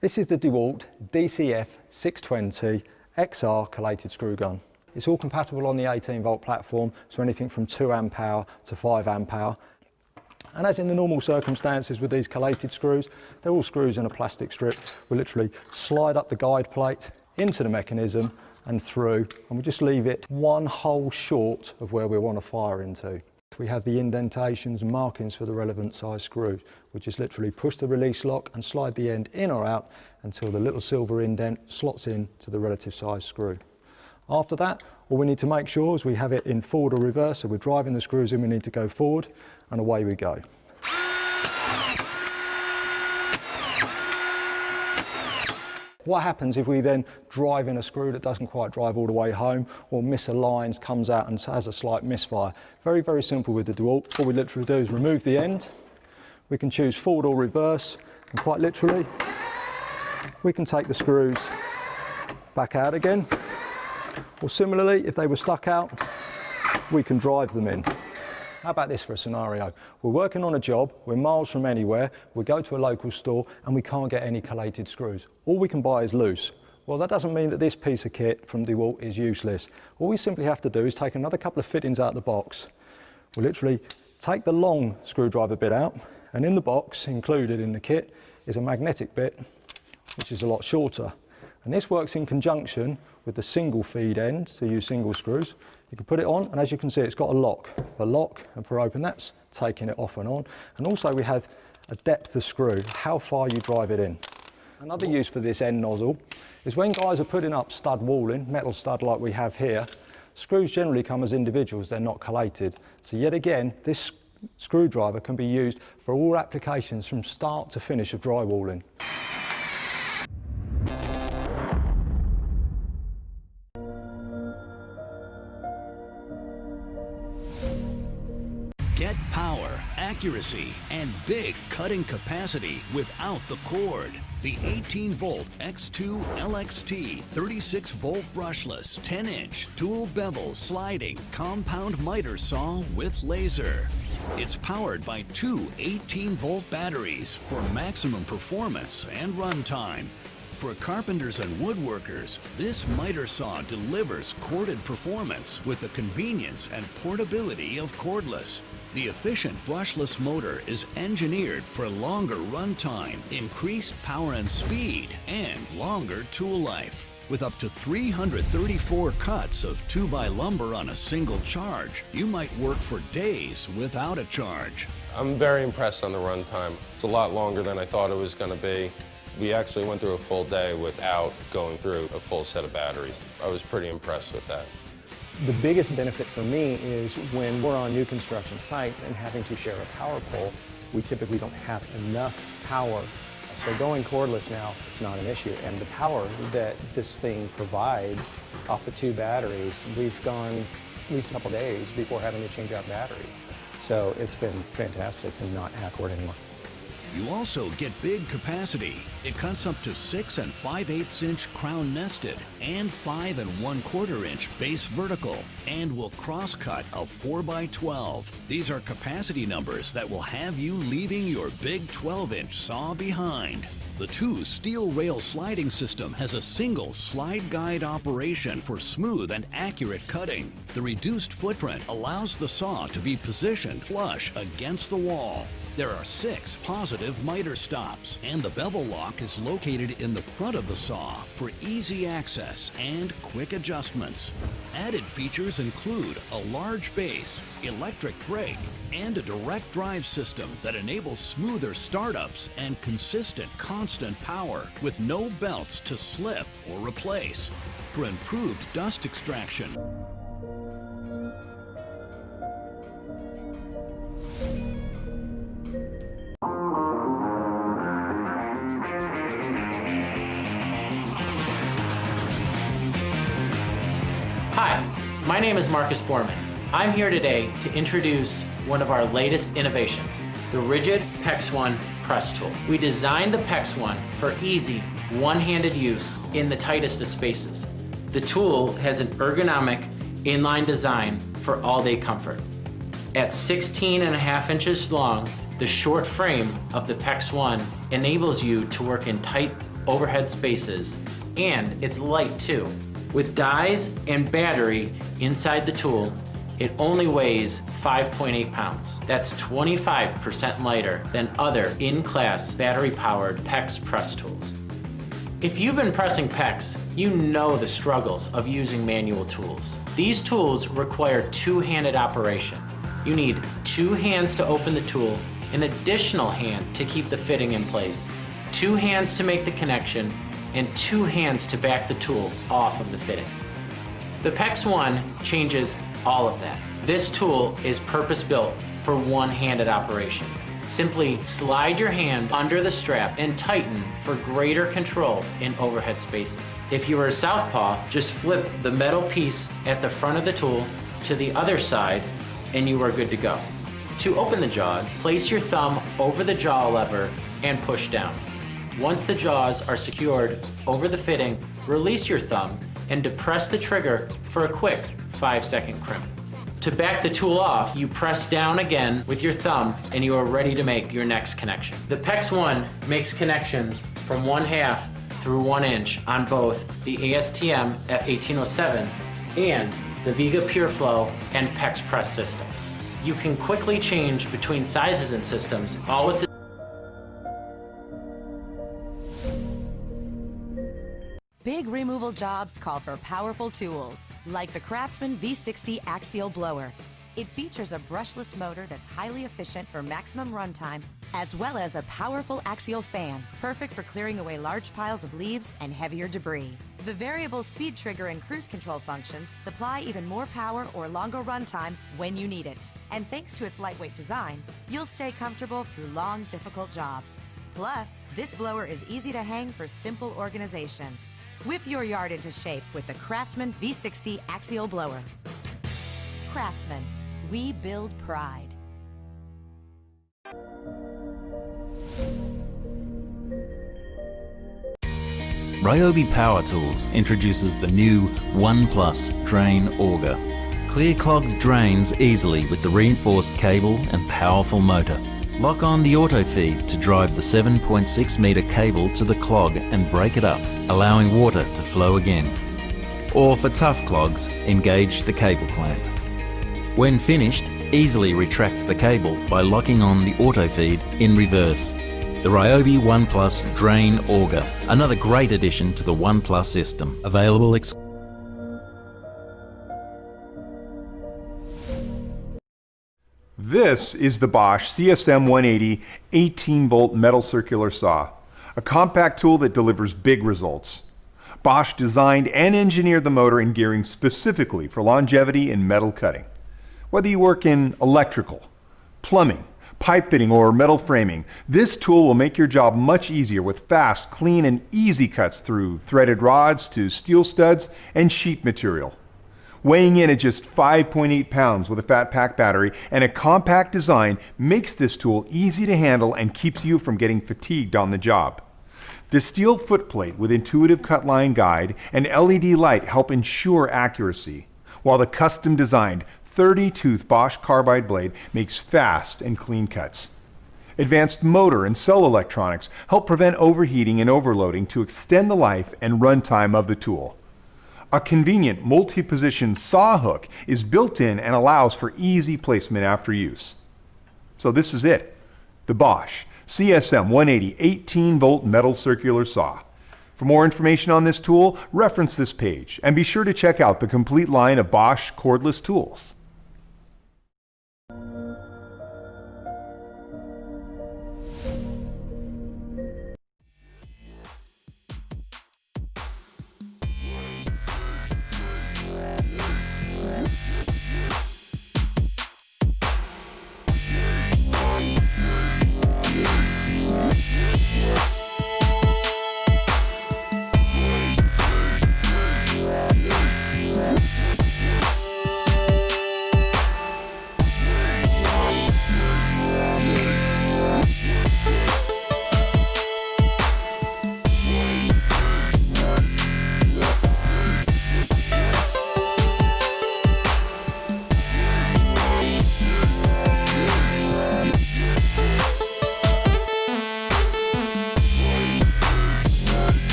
This is the DeWalt DCF 620 XR collated screw gun. It's all compatible on the 18-volt platform, so anything from 2 amp hour to 5 amp hour. And as in the normal circumstances with these collated screws, they're all screws in a plastic strip. We literally slide up the guide plate into the mechanism and through, and we just leave it one hole short of where we want to fire into. We have the indentations and markings for the relevant size screws. We just literally push the release lock and slide the end in or out until the little silver indent slots in to the relative size screw. After that, all we need to make sure is we have it in forward or reverse, so we're driving the screws in, we need to go forward, and away we go. What happens if we then drive in a screw that doesn't quite drive all the way home, or misaligns, comes out and has a slight misfire? Very, very simple with the DeWalt. All we literally do is remove the end. We can choose forward or reverse, and quite literally, we can take the screws back out again. Or similarly, if they were stuck out, we can drive them in. How about this for a scenario? We're working on a job, we're miles from anywhere, we go to a local store and we can't get any collated screws. All we can buy is loose. Well, that doesn't mean that this piece of kit from DeWalt is useless. All we simply have to do is take another couple of fittings out of the box. We'll literally take the long screwdriver bit out, and in the box, included in the kit, is a magnetic bit, which is a lot shorter. And this works in conjunction with the single feed end, to use single screws. You can put it on, and as you can see, it's got a lock. For lock and for open, that's taking it off and on. And also we have a depth of screw, how far you drive it in. Another use for this end nozzle is when guys are putting up stud walling, metal stud like we have here, screws generally come as individuals, they're not collated. So yet again, this screwdriver can be used for all applications from start to finish of drywalling. Get power, accuracy, and big cutting capacity without the cord. The 18-volt X2 LXT 36-volt brushless 10-inch dual bevel sliding compound miter saw with laser. It's powered by two 18-volt batteries for maximum performance and runtime. For carpenters and woodworkers, this miter saw delivers corded performance with the convenience and portability of cordless. The efficient brushless motor is engineered for longer runtime, increased power and speed, and longer tool life. With up to 334 cuts of 2x lumber on a single charge, you might work for days without a charge. I'm very impressed on the runtime. It's a lot longer than I thought it was going to be. We actually went through a full day without going through a full set of batteries. I was pretty impressed with that. The biggest benefit for me is when we're on new construction sites and having to share a power pole, we typically don't have enough power. So going cordless now, it's not an issue. And the power that this thing provides off the two batteries, we've gone at least a couple days before having to change out batteries. So it's been fantastic to not have cord anymore. You also get big capacity. It cuts up to 6 5/8 inch crown nested and 5 1/4 inch base vertical, and will cross cut a 4x12. These are capacity numbers that will have you leaving your big 12-inch saw behind. The two steel rail sliding system has a single slide guide operation for smooth and accurate cutting. The reduced footprint allows the saw to be positioned flush against the wall. There are 6 positive miter stops, and the bevel lock is located in the front of the saw for easy access and quick adjustments. Added features include a large base, electric brake, and a direct drive system that enables smoother startups and consistent constant power with no belts to slip or replace. For improved dust extraction, Hi, my name is Marcus Borman. I'm here today to introduce one of our latest innovations, the Rigid PEX One press tool. We designed the PEX One for easy, one-handed use in the tightest of spaces. The tool has an ergonomic, inline design for all-day comfort. At 16.5 inches long The short frame of the PEX 1 enables you to work in tight overhead spaces, and it's light too. With dies and battery inside the tool, it only weighs 5.8 pounds. That's 25% lighter than other in-class battery-powered PEX press tools. If you've been pressing PEX, you know the struggles of using manual tools. These tools require two-handed operation. You need two hands to open the tool, an additional hand to keep the fitting in place, two hands to make the connection, and two hands to back the tool off of the fitting. The PEX 1 changes all of that. This tool is purpose-built for one-handed operation. Simply slide your hand under the strap and tighten for greater control in overhead spaces. If you are a southpaw, just flip the metal piece at the front of the tool to the other side and you are good to go. To open the jaws, place your thumb over the jaw lever and push down. Once the jaws are secured over the fitting, release your thumb and depress the trigger for a quick 5-second crimp. To back the tool off, you press down again with your thumb and you are ready to make your next connection. The PEX 1 makes connections from 1/2 through 1 inch on both the ASTM F1807 and the Viga PureFlow and PEX press systems. You can quickly change between sizes and systems, all with the Big removal jobs call for powerful tools, like the Craftsman V60 Axial Blower. It features a brushless motor that's highly efficient for maximum runtime, as well as a powerful axial fan, perfect for clearing away large piles of leaves and heavier debris. The variable speed trigger and cruise control functions supply even more power or longer runtime when you need it. And thanks to its lightweight design, you'll stay comfortable through long, difficult jobs. Plus, this blower is easy to hang for simple organization. Whip your yard into shape with the Craftsman V60 Axial Blower. Craftsman, we build pride. Ryobi Power Tools introduces the new ONE+ Drain Auger. Clear clogged drains easily with the reinforced cable and powerful motor. Lock on the auto feed to drive the 7.6 metre cable to the clog and break it up, allowing water to flow again. Or for tough clogs, engage the cable clamp. When finished, easily retract the cable by locking on the auto feed in reverse. The Ryobi ONE+ Drain Auger, another great addition to the ONE+ system, available exclusively. This is the Bosch CSM 180 18-volt metal circular saw, a compact tool that delivers big results. Bosch designed and engineered the motor and gearing specifically for longevity in metal cutting. Whether you work in electrical, plumbing, pipe fitting, or metal framing, this tool will make your job much easier with fast, clean, and easy cuts through threaded rods to steel studs and sheet material. Weighing in at just 5.8 pounds with a fat pack battery and a compact design makes this tool easy to handle and keeps you from getting fatigued on the job. The steel footplate with intuitive cut line guide and LED light help ensure accuracy, while the custom designed 30-tooth Bosch carbide blade makes fast and clean cuts. Advanced motor and cell electronics help prevent overheating and overloading to extend the life and runtime of the tool. A convenient multi-position saw hook is built in and allows for easy placement after use. So this is it, the Bosch CSM 180 18-volt metal circular saw. For more information on this tool, reference this page and be sure to check out the complete line of Bosch cordless tools.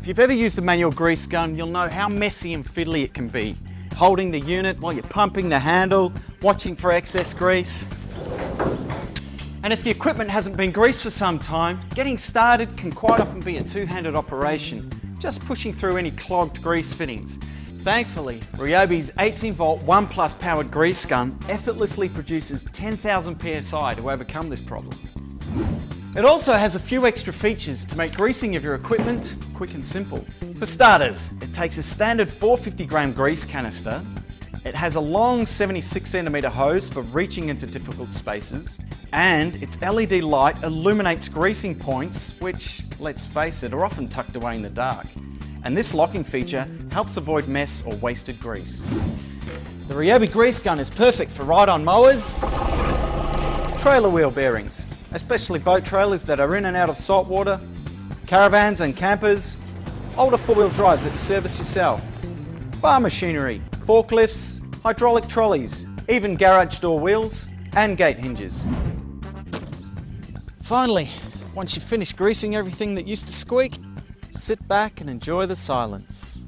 If you've ever used a manual grease gun, you'll know how messy and fiddly it can be. Holding the unit while you're pumping the handle, watching for excess grease. And if the equipment hasn't been greased for some time, getting started can quite often be a two-handed operation, just pushing through any clogged grease fittings. Thankfully, Ryobi's 18-volt 1 Plus powered grease gun effortlessly produces 10,000 psi to overcome this problem. It also has a few extra features to make greasing of your equipment quick and simple. For starters, it takes a standard 450-gram grease canister. It has a long 76cm hose for reaching into difficult spaces, and its LED light illuminates greasing points, which, let's face it, are often tucked away in the dark. And this locking feature helps avoid mess or wasted grease. The Ryobi grease gun is perfect for ride-on mowers, trailer wheel bearings, especially boat trailers that are in and out of salt water, caravans and campers, older four-wheel drives that you service yourself, farm machinery, forklifts, hydraulic trolleys, even garage door wheels and gate hinges. Finally, once you've finished greasing everything that used to squeak, sit back and enjoy the silence.